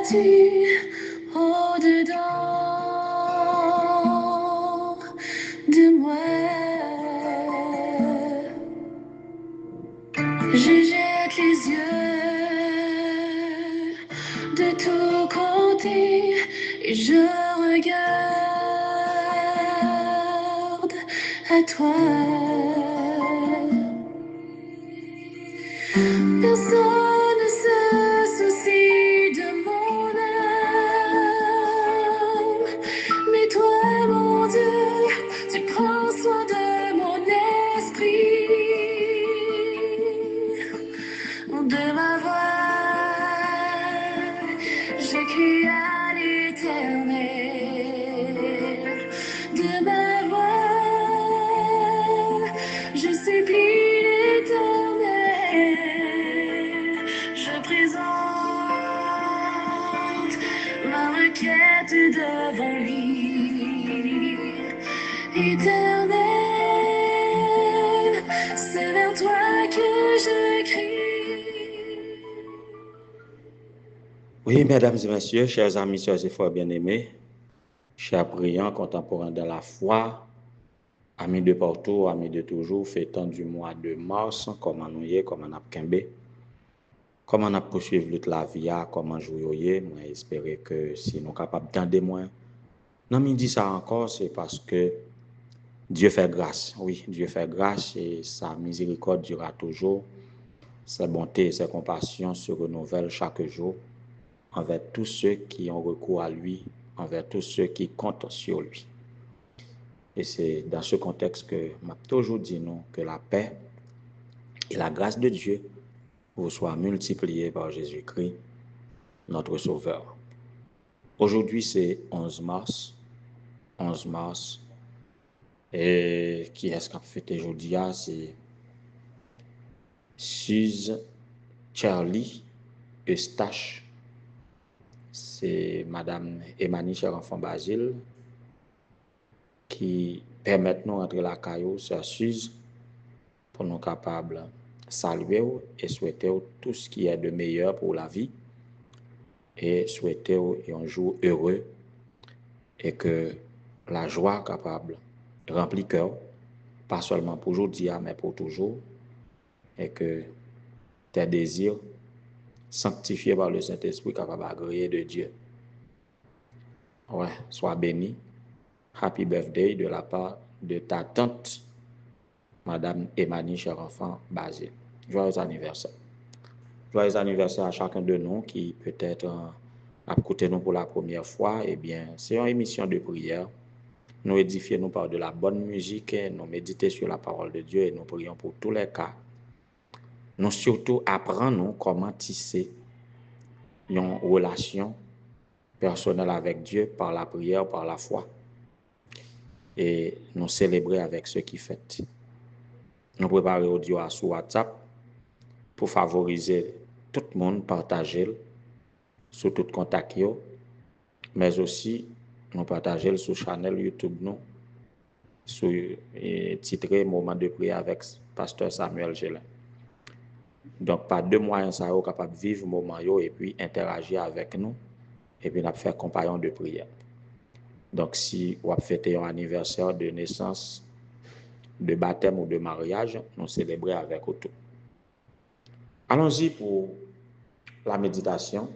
es-tu au-dedans de moi? Je jette les yeux de tous côtés et je regarde à toi. Personne ne se soucie de mon âme, mais toi, mon Dieu, tu prends soin de mon esprit, de ma voix. Je crie à l'Éternel, de ma voix. Je supplie l'Éternel, je présente ma requête devant lui. Éternel, c'est vers toi que je crie. Oui, mesdames et messieurs, chers amis, chers et frères bien-aimés, chers priants, contemporains de la foi, amis de partout, amis de toujours, fêtant du mois de mars, comment nous y est, comment nous avons comment nous poursuivre toute la vie, comment jouer, moi espérer que si nous sommes capables d'entendre moins. Non, mais dit ça encore, c'est parce que Dieu fait grâce. Oui, Dieu fait grâce et sa miséricorde durera toujours. Sa bonté et sa compassion se renouvellent chaque jour envers tous ceux qui ont recours à lui, envers tous ceux qui comptent sur lui. Et c'est dans ce contexte que m'a toujours dit nous que la paix et la grâce de Dieu vous soient multipliées par Jésus-Christ, notre Sauveur. Aujourd'hui, c'est 11 mars. 11 mars. Et qui est-ce qu'on fait aujourd'hui? C'est Suze Charlie Eustache. C'est Madame Emmanuel Cher-Enfant Basile qui permet nous entrer la caillou sur Suze pour nous capables saluer et souhaiter tout ce qui est de meilleur pour la vie et souhaiter un jour heureux et que la joie capable remplit cœur, pas seulement pour aujourd'hui mais pour toujours, et que tes désirs sanctifiés par le Saint-Esprit capable d'agréer de Dieu. Ouais, sois béni. Happy birthday de la part de ta tante, Madame Emmanuel Cher-Enfant Basile. Joyeux anniversaire. Joyeux anniversaire à chacun de nous qui peut-être a écouté nous pour la première fois. Eh bien, c'est une émission de prière. Nous édifions nous par de la bonne musique, nous méditons sur la parole de Dieu et nous prions pour tous les cas. Nous surtout apprenons comment tisser une relation personnelle avec Dieu par la prière, par la foi. Et nous célébrer avec ce qui fait. Nous préparer audio sur WhatsApp pour favoriser tout le monde, partager sur tout contact, mais aussi nous partager sur channel YouTube, nous, sur titré Moment de prière avec Pasteur Samuel Gélin. Donc, par deux moyens, ça est capable de vivre le moment et puis interagir avec nous et puis nous faire compagnon de prière. Donc, si vous fêtez un anniversaire de naissance, de baptême ou de mariage, nous célébrer avec tout. Allons-y pour la méditation.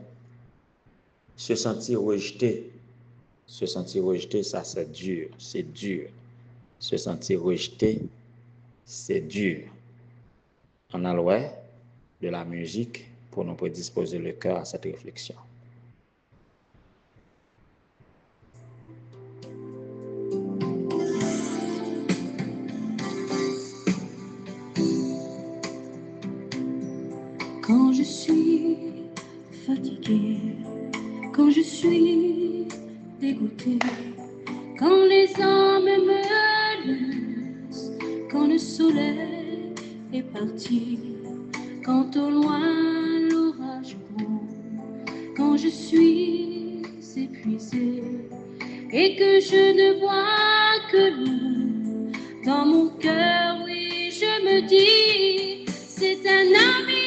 Se sentir rejeté, ça c'est dur, c'est dur. Se sentir rejeté, c'est dur. On a loin de la musique pour nous prédisposer le cœur à cette réflexion. Quand je suis fatigué, quand je suis dégoûté, quand les âmes me laissent, quand le soleil est parti, quand au loin l'orage gronde, quand je suis épuisé et que je ne vois que l'eau dans mon cœur, oui, je me dis, c'est un ami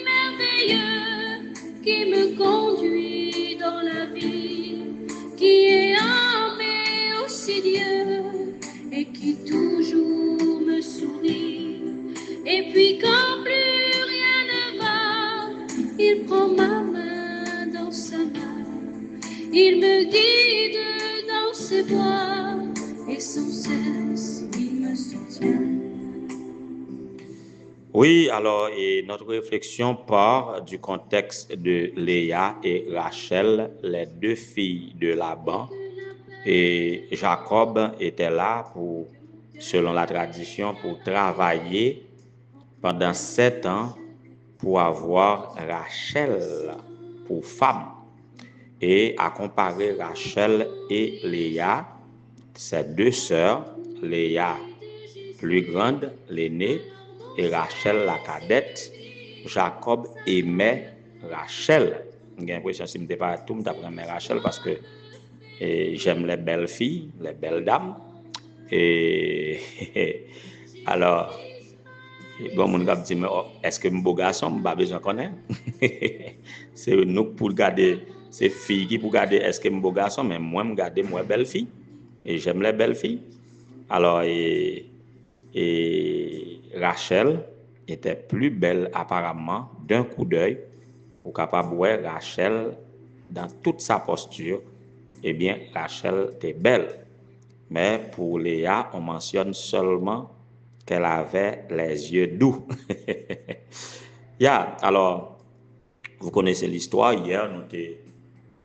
merveilleux qui me conduit dans la vie, qui est âme et aussi Dieu, et qui toujours me sourit. Et puis quand plus rien ne va, il prend ma main dans sa main, il me guide dans ses voies, et sans cesse il me soutient. Oui, alors, et notre réflexion part du contexte de Léa et Rachel, les deux filles de Laban. Et Jacob était là pour, selon la tradition, pour travailler pendant 7 ans pour avoir Rachel pour femme. Et à comparer Rachel et Léa, ces deux sœurs, Léa plus grande, l'aînée, et Rachel la cadette, Jacob aimait Rachel. J'ai l'impression que si je ne pas tout, je prends Rachel parce que j'aime les belles filles, les belles dames. Et alors, bon, mon gars dit, est-ce que je suis beau garçon? Je n'ai pas besoin de connaître. C'est nous pour garder, c'est filles qui pour garder, est-ce que je suis beau garçon? Mais moi, je garde moi belle fille. Et j'aime les belles filles. Alors, et Rachel était plus belle apparemment d'un coup d'œil. Pour capable de voir Rachel dans toute sa posture, eh bien, Rachel était belle. Mais pour Léa, on mentionne seulement qu'elle avait les yeux doux. Alors, vous connaissez l'histoire. Hier, nous t'ai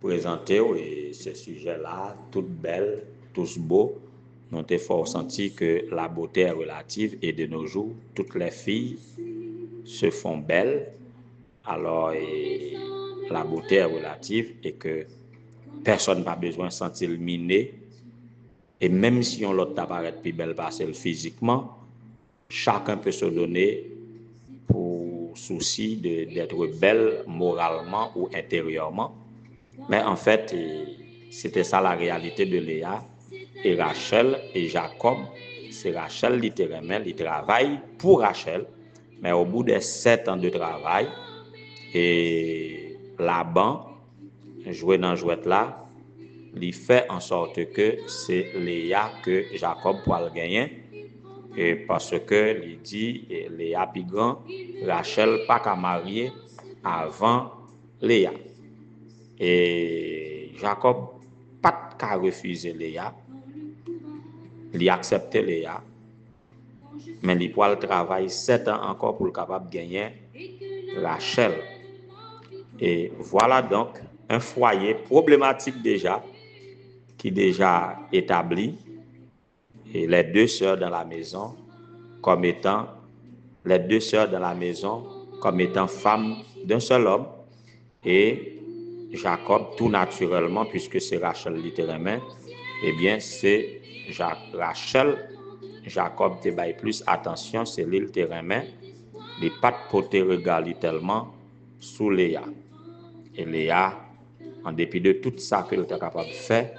présenté et ce sujet-là, toutes belles, tous beaux. Nous t'ai fort senti que la beauté est relative et de nos jours, toutes les filles se font belles. Alors, la beauté est relative et que personne n'a besoin de sentir miné. Et même si on l'autre apparaît plus belle parce que physiquement, chacun peut se donner pour souci d'être belle moralement ou intérieurement. Mais en fait, c'était ça la réalité de Léa et Rachel et Jacob. C'est Rachel littéralement, il travaille pour Rachel. Mais au bout de 7 ans de travail, et Laban, joué dans jouette là, il fait en sorte que c'est Léa que Jacob pourra le gagner. Et parce que il dit Léa plus grand, Rachel pas qu'à marier avant Léa. Et Jacob pas qu'à refuser Léa. Il accepte Léa. Mais il pourra travailler 7 ans encore pour le capable de gagner Rachel. Et voilà donc un foyer problématique déjà, qui déjà établi, et les deux sœurs dans la maison comme étant femmes d'un seul homme, et Jacob tout naturellement, puisque c'est Rachel littéralement, eh bien c'est Rachel, Jacob te baille plus attention, c'est littéralement, les pattes poté regarder tellement sous Léa. Et Léa, en dépit de tout ça qu'elle était capable de faire,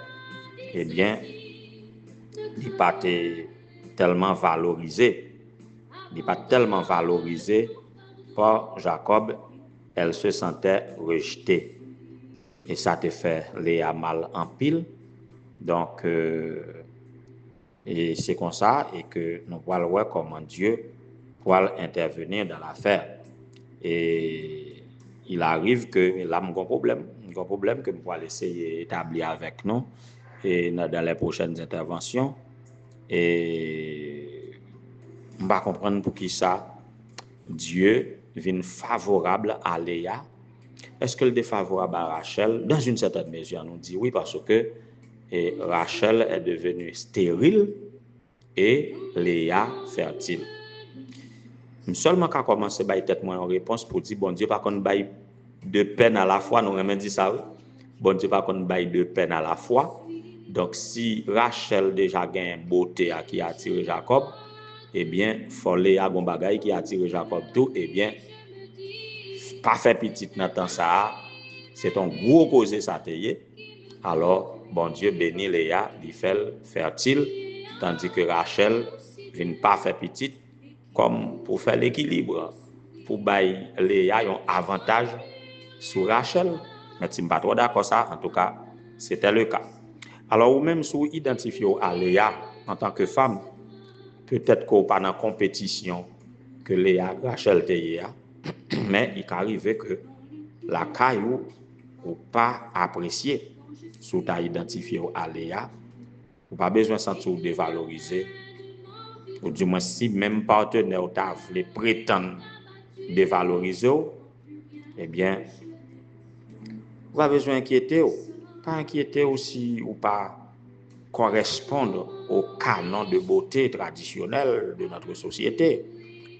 eh bien, il n'est pas tellement valorisé. Il n'est pas tellement valorisé par Jacob. Elle se sentait rejetée. Et ça te fait Léa mal en pile. Donc, et c'est comme ça et que nous voyons voir comment Dieu peut intervenir dans l'affaire. Et il arrive que là, j'ai un problème que nous allons essayer d'établir avec nous et dans les prochaines interventions. Et on va comprendre pour qui ça Dieu vient favorable à Léa. Est-ce qu'il est défavorable à Rachel? Dans une certaine mesure, on dit oui, parce que Rachel est devenue stérile et Léa fertile. Seulement quand commencer à tête moi en réponse pour dire bon Dieu par contre bail de peine à la fois, nous remet dit ça. Oui? Bon Dieu par contre bail de peine à la fois. Donc si Rachel déjà gagne beauté à qui a attiré Jacob, eh bien faut Léa gon bagay qui a attiré Jacob tout, eh bien pas fait petit dans temps ça, c'est un gros cause ça tayé. Alors bon Dieu bénit Léa, il fait fertile, tandis que Rachel vient pas faire petite, comme pour faire l'équilibre, pour bailler Léa un avantage sur Rachel. Mais si je ne suis pas trop d'accord ça, en tout cas, c'était le cas. Alors, ou même si vous identifiez à Léa en tant que femme, peut-être qu'on pas dans compétition que Léa, Rachel était, mais il arrive que la caillou ou pas apprécié, si vous avez identifié à Léa, vous pas besoin de sentir dévaloriser, ou du moins si même partenaire t'a voulu prétendre dévaloriser, eh bien, vous pas besoin d'inquiéter, pas inquiéter aussi ou pas correspondre au canon de beauté traditionnel de notre société.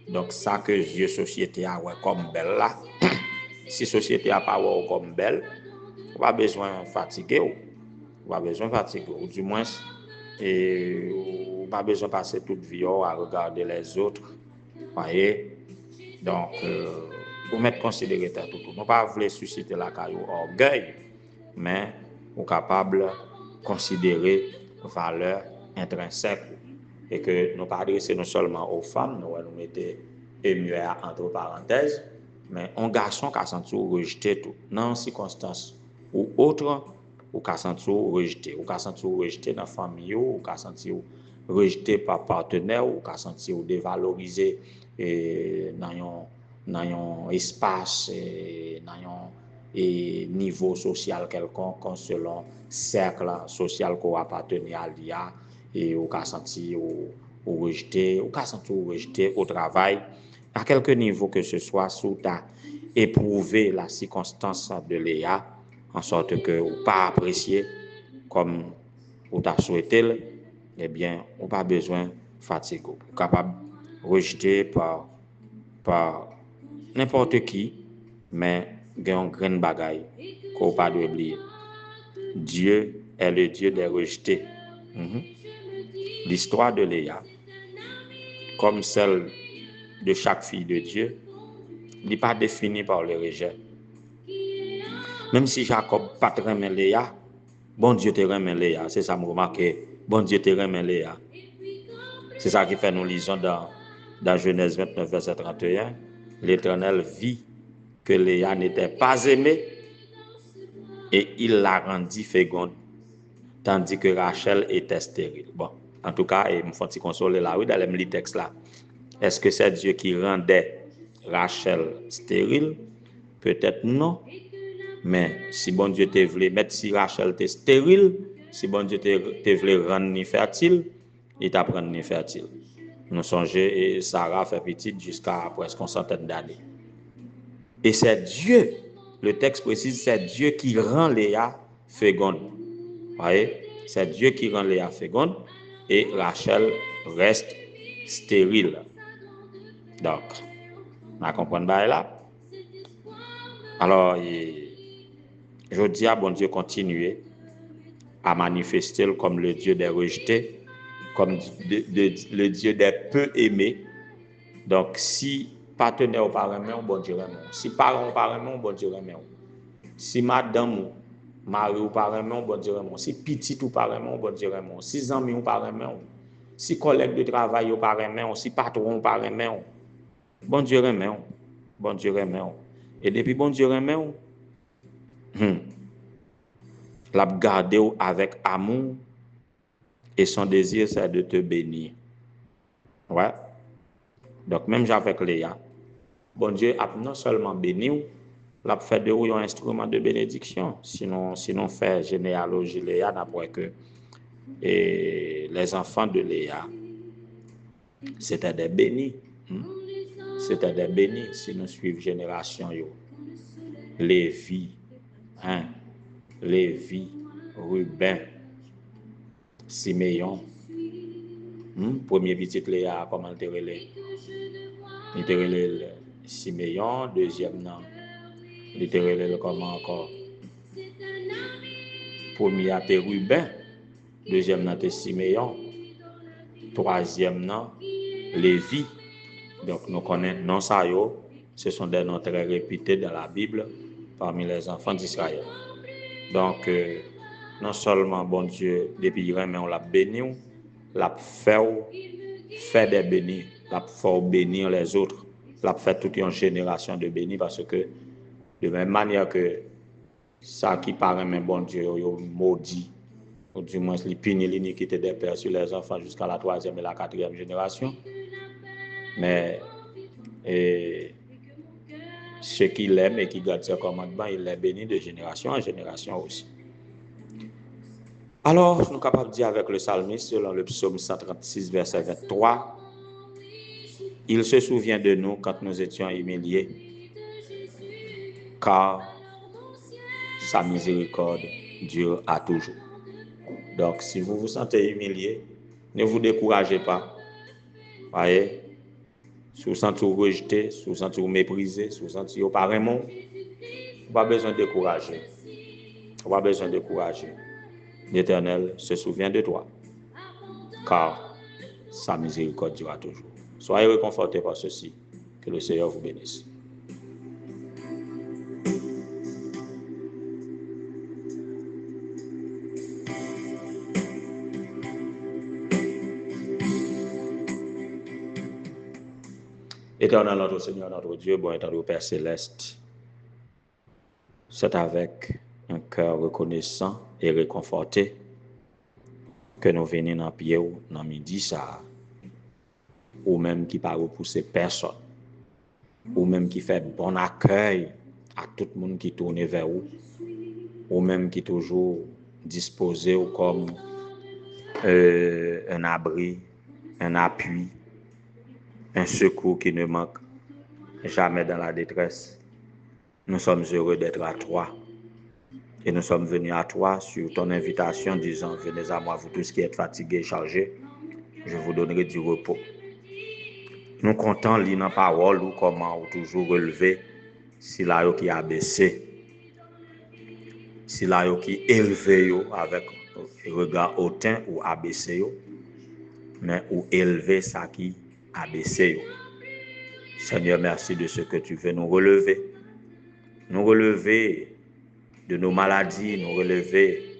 Donc ça que la société a comme belle là, si la société a pas comme belle, vous pas besoin de fatiguer, vous pas besoin de fatiguer, ou du moins, vous pas besoin de passer toute vie à regarder les autres, voyez. Donc, vous mettre considérer tout. Nous pas voulons susciter la caillou orgueil, mais vous capable de considérer valeur intrinsèque et que nous pas adresser non seulement aux femmes, nous mettons MUA entre parenthèses, mais un garçon qui a senti rejeté tout dans circonstances ou autres, ou qui a senti rejeté, ou qui a senti rejeté dans la famille, ou qui a senti rejeté par partenaire, ou qui a senti dévalorisé dans un espace, dans un niveau social quelconque, selon cercle social qu'on appartenait à l'IA, et ou qui a senti rejeté, ou qui a senti rejeté au travail, à quelque niveau que ce soit, sous ta éprouvé la circonstance de Léa, en sorte que vous pas apprécié comme vous t'a souhaité, eh bien, vous pas besoin de fatigue. Vous capable de rejeter par n'importe qui, mais il y a une grande bagaille qu'on ne pas oublier. Dieu est le Dieu des rejetés. L'histoire de Léa, comme celle de chaque fille de Dieu, n'est pas définie par le rejet. Même si Jacob pas très aimé Léa, bon Dieu te remet Léa. C'est ça, me remarquer. Bon Dieu te remet Léa. C'est ça qui fait nous lisons dans Genèse 29, verset 31. L'Éternel vit que Léa n'était pas aimée et il la rendit féconde, tandis que Rachel était stérile. Bon, en tout cas, il me faut consoler là, oui, dans le texte là. Est-ce que c'est Dieu qui rendait Rachel stérile? Peut-être non. Mais si bon Dieu te voulait mettre si Rachel était stérile, si bon Dieu te voulait rendre fertile, il t'a rendu fertile. Nous songeons, et Sarah fait petite jusqu'à presque une centaine d'années. Et c'est Dieu, le texte précise, c'est Dieu qui rend Léa féconde. Vous voyez? C'est Dieu qui rend Léa féconde et Rachel reste stérile. Donc, on comprend bien là. Alors, je dis à bon Dieu continuer à manifester comme le Dieu des rejetés, comme le Dieu des peu aimés. Donc, si partenaire ou parent, bon Dieu remet. Si parent ou parent, bon Dieu remet. Si madame ou mari ou parent, bon Dieu remet. Si petit ou parent, bon Dieu remet. Si ami ou parent, si collègue de travail ou parent, si patron ou parent, bon Dieu remet. Bon Dieu remet. Et depuis bon Dieu remet, l'a garder avec amour et son désir c'est de te bénir. Ouais. Donc même avec Léa, bon Dieu a non seulement béni, l'a fait de vous un instrument de bénédiction. Sinon fait généalogie Léa d'après que les enfants de Léa c'était des bénis. C'était des bénis si nous suivons génération yo. Lévi, Lévi, Ruben, Siméon. Premier petit Léa, comment il te relève? Il te relève Siméon, deuxième nom. Il te relève comment encore? Premier à te Ruben, deuxième nom te Siméon, troisième nom Lévi. Donc nous connaissons non ça yo, ce sont des noms très réputés dans la Bible parmi les enfants d'Israël. Donc non seulement bon Dieu depuis mais on l'a béni, l'a fait des bénis, l'a fait bénir les autres, l'a fait toute une génération de bénis parce que De même manière que ça qui paraît même bon Dieu, yo maudit, ou du moins il punit l'iniquité des pères sur les enfants jusqu'à la 3e et la 4e génération. Mais ceux qui l'aiment et qui gardent ses commandements, il les bénit de génération en génération aussi. Alors, nous sommes capables de dire avec le psalmiste, selon le psaume 136, verset 23, « Il se souvient de nous quand nous étions humiliés, car sa miséricorde dure à toujours. » Donc, si vous vous sentez humilié, ne vous découragez pas. Voyez, si vous sentez rejeté, si vous sentez méprisé, si vous sentez pas vraiment, pas besoin de décourager. Pas besoin de décourager. L'Éternel se souvient de toi, car sa miséricorde durera toujours. Soyez réconfortés par ceci. Que le Seigneur vous bénisse. Éternel notre Seigneur, notre Dieu, bon éternel Père céleste, c'est avec un cœur reconnaissant et réconforté que nous venons dans pied ou dans midi ça, ou même qui pas repousser personne, ou même qui fait bon accueil à tout le monde qui tourne vers vous, ou même qui toujours disposé ou comme un abri, un appui, un secours qui ne manque jamais dans la détresse. Nous sommes heureux d'être à toi. Et nous sommes venus à toi sur ton invitation disant, venez à moi, vous tous qui êtes fatigués et chargés, je vous donnerai du repos. Nous comptons lire dans la parole ou comment ou toujours relever si là qui a baissé, si là qui élevé avec regard hautain ou abaissé, mais ou élevé ça qui abaissé. Seigneur, merci de ce que tu veux nous relever. Nous relever de nos maladies, nous relever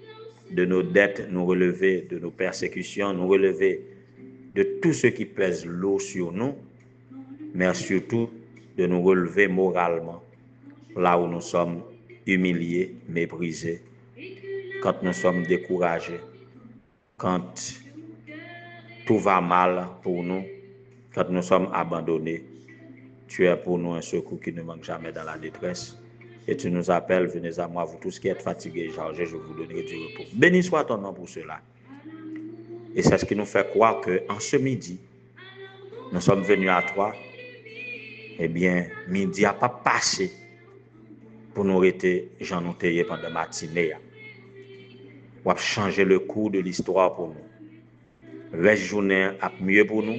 de nos dettes, nous relever de nos persécutions, nous relever de tout ce qui pèse lourd sur nous, mais surtout de nous relever moralement, là où nous sommes humiliés, méprisés, quand nous sommes découragés, quand tout va mal pour nous, quand nous sommes abandonnés. Tu es pour nous un secours qui ne manque jamais dans la détresse. Et tu nous appelles, venez à moi, vous tous qui êtes fatigués et chargés, je vous donnerai du repos. Béni soit ton nom pour cela. Et c'est ce qui nous fait croire qu'en ce midi, nous sommes venus à toi. Eh bien, midi n'a pas passé pour nous rester, j'en nous taillé pendant la matinée. On va changer le cours de l'histoire pour nous. Reste journée à mieux pour nous.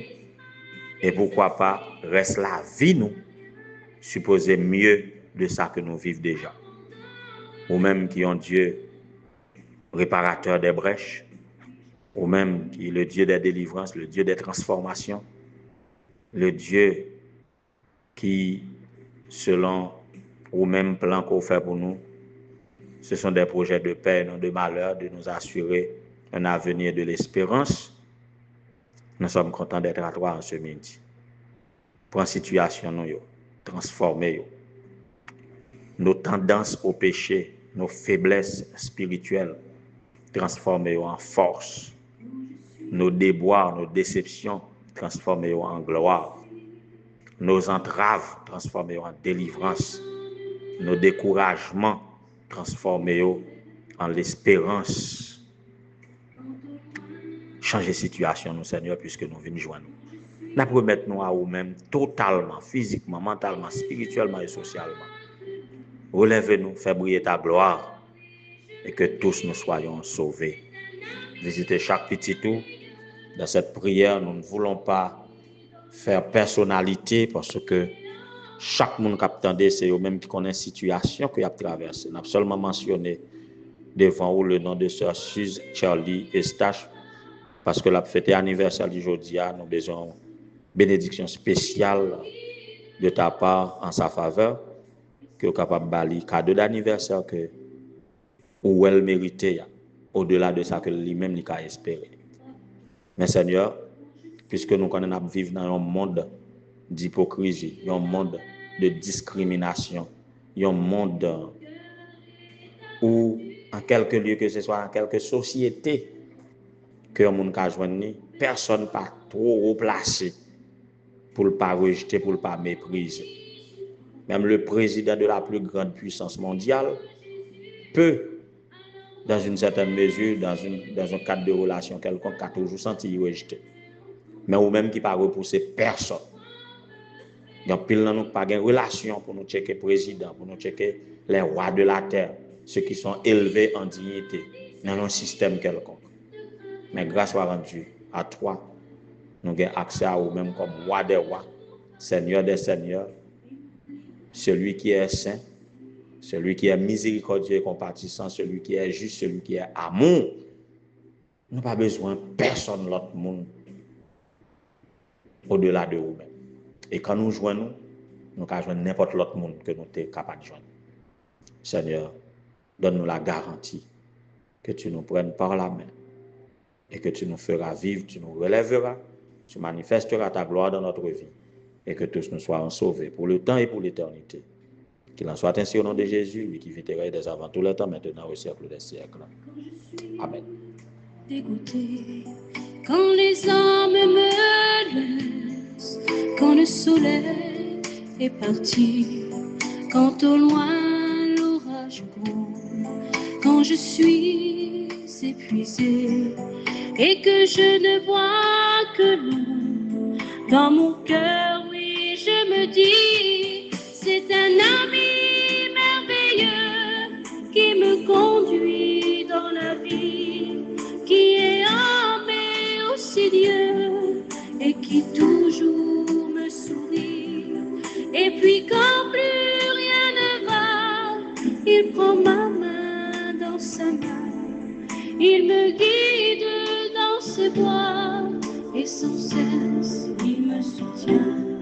Et pourquoi pas, reste la vie nous, supposer mieux de ça que nous vivons déjà. Ou même qui ont Dieu réparateur des brèches, ou même qui est le Dieu des délivrances, le Dieu des transformations, le Dieu qui, selon ou même plan qu'on fait pour nous, ce sont des projets de paix, non de malheur, de nous assurer un avenir de l'espérance. Nous sommes contents d'être à toi en ce midi. Prends situation nous, transformez nos tendances au péché, nos faiblesses spirituelles, transformez-les en force. Nos déboires, nos déceptions, transformez-les en gloire. Nos entraves, transformez-les en délivrance. Nos découragements, transformez-les en l'espérance. Changez la situation, nous, Seigneur, puisque nous venons joindre. Nous promettons nous à vous-même totalement, physiquement, mentalement, spirituellement et socialement. Relève-nous, fais briller ta gloire et que tous nous soyons sauvés. Visitez chaque petit tout. Dans cette prière, nous ne voulons pas faire personnalité parce que chaque monde qui attendait, c'est eux-mêmes qui connaissent la situation qu'il a traversée. Nous avons seulement mentionné devant vous le nom de Sœur Suze Charlie Estache parce que la fête anniversaire d'aujourd'hui, nous avons besoin de bénédiction spéciale de ta part en sa faveur, que vous capable de bali cadeau d'anniversaire que ou elle méritait au-delà de ça que lui-même il a espéré. Mais Seigneur, puisque nous connaissons vivre dans un monde d'hypocrisie, un monde de discrimination, un monde où, en quelque lieu que ce soit, en quelque société que mon cas joindre, personne pas trop haut placé pour ne pas rejeter, pour ne pas mépriser. Même le président de la plus grande puissance mondiale peut, dans une certaine mesure, dans un cadre de relation quelconque, a toujours senti rejeté. Mais ou même qui pas repousser personne. Donc, pile nous pas de relation pour nous checker président, pour nous checker les rois de la terre, ceux qui sont élevés en dignité dans un système quelconque. Mais grâce soit rendue à toi, nous avons accès à vous-même comme roi des rois, seigneur des seigneurs, celui qui est saint, celui qui est miséricordieux et compatissant, celui qui est juste, celui qui est amour. Nous n'avons pas besoin de personne l'autre monde au-delà de vous-même. Et quand nous jouons, nous pouvons joindre n'importe l'autre monde que nous sommes capables de joindre. Seigneur, donne-nous la garantie que tu nous prennes par la main et que tu nous feras vivre, tu nous relèveras, tu manifesteras ta gloire dans notre vie et que tous nous soyons sauvés pour le temps et pour l'éternité. Qu'il en soit ainsi au nom de Jésus, lui qui vit et règne dès avant tout le temps, maintenant au siècle des siècles. Amen. Dégoûté, quand les hommes me laissent, quand le soleil est parti, quand au loin l'orage gronde, quand je suis épuisé et que je ne vois que l'ombre dans mon cœur, oui, je me dis, c'est un ami merveilleux qui me conduit dans la vie, qui est aimé aussi Dieu et qui toujours me sourit. Et puis quand plus rien ne va, il prend ma main dans sa main, il me guide dans ses voies et sans cesse il me soutient.